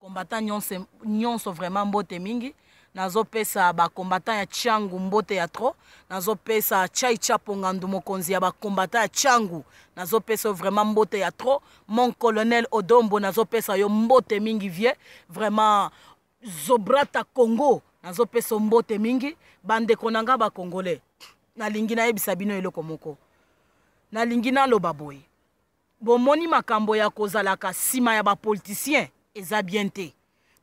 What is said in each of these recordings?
combattant nyonso vraiment mbote mingi. Nazo pesa ba combattant ya Tchangu mbote ya tro. Nazo pesa Chai Chapongandu mokonzi ya ba combattant ya Tchangu. Nazo pesa vraiment mbote ya tro. Mon colonel Odombo nazo pesa yo mbote mingi vie. Vraiment Zobrata Congo. Nazo pesa mbote mingi. Bande konanga ba congolais. Na lingina ebisa bino eloko moko. Na lingina lo baboy. Bomoni makambo ya kozalaka sima ya ba politicien eza bien te.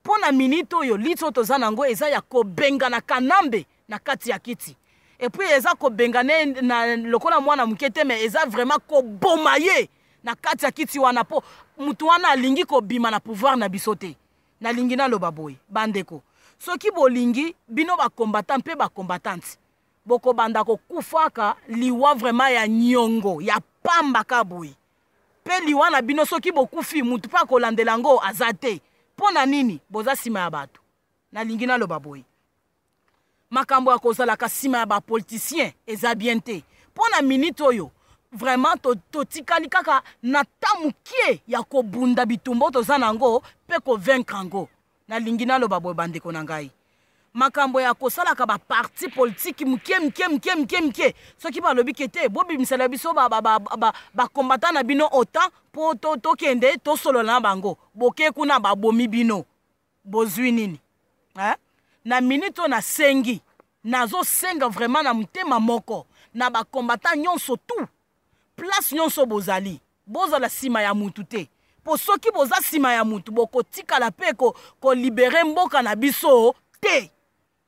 Pona minito yo litso toza nango eza ya kobenga na kanambe na kati ya kiti. Et puis eza kobenga na lokola mwana mukete me eza vraiment kobomaye na kati ya kiti wana po mutu wana alingi kobima na pouvoir na bisote. Na lingi na lo baboy bandeko. Soki bolingi bino ba combattant pe ba combattante. Boko banda ko kufaka liwa vraiment ya nyongo ya pamba kaboy. Pe liwa na bino soki bokufi mutu pa kolandela ngo azate. Pona nini boza sima ya bato. Na lingi na lo baboy. Makambo ya kozalaka sima ya ba politicien eza bien te. Pona minute oyo vraiment totikali kaka na tamukie ya kobunda bitumbo toza nango pe ko vaincre ngo. Na lingi na lo baboy bandeko na ngai. Makambo ya kosalaka ba parti politique mke soki ba lobi kete bobi misala biso ba combattant na bino autant po to kende to solo na bango boke kuna ba bomi bino bozwi nini na minute na sengi nazo senga vraiment na mutema moko na ba combattant nyonso tout place nyonso bozali bozala sima ya mutu te po soki boza sima ya mutu boko tika la pe ko libérer mboka na biso te.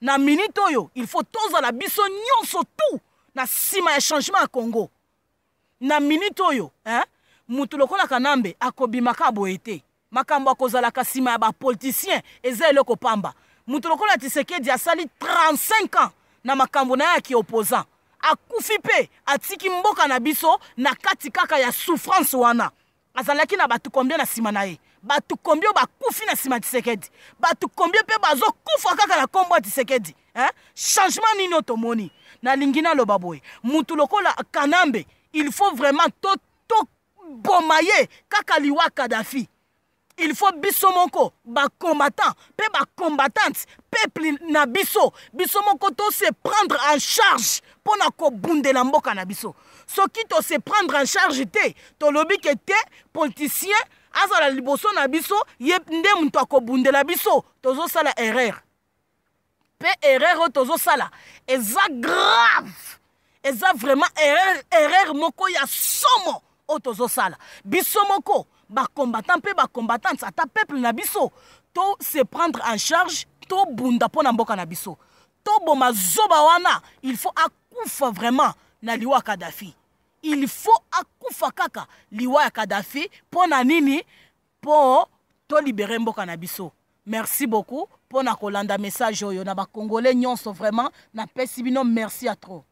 Na minute oyo, il faut toza la biso nyonso tout na sima ya changement à Congo. Na minute oyo, mutu lokola kanambe akobimaka boete. Makambo akozalaka sima ya ba politicien eza eloko pamba. Mutu lokola Tshisekedi asali 35 ans na makambo na ya ki opposant. Akufi pe atiki mboka na biso na kati kaka ya souffrance wana. Azalaki na batu combien na sima na ye. Batu combien bakufi na sima Tshisekedi. Batu combien pe bazo kufa kaka na kombo Tshisekedi. Changement nini otomoni. Na lingina lo baboy. Mutu lokola kanambe. Il faut vraiment to bomaye kaka liwa Kadhafi. Il faut biso moko ba combattant pe ba combattante peuple na biso moko to se prendre en charge pona ko bundela mboka na biso. Soki to se prendre en charge te to lobi ke te politicien azala liboso na biso ye nde muntu akobundela biso tozo sala erreur. Pe erreur tozo sala eza grave. Eza vraiment erreur moko ya somo o tozo sala. Biso moko ba combattant pe ba combattante ata peuple na biso to se prendre en charge to bunda pona mboka na biso. To boma zoba wana il faut akufa vraiment na liwa Kadhafi. Il faut akufa kaka liwa ya Kadhafi pona nini po to libérer mboka na biso. Merci beaucoup pona kolanda message oyo na ba congolais nyonso vraiment na pesi bino merci à trop.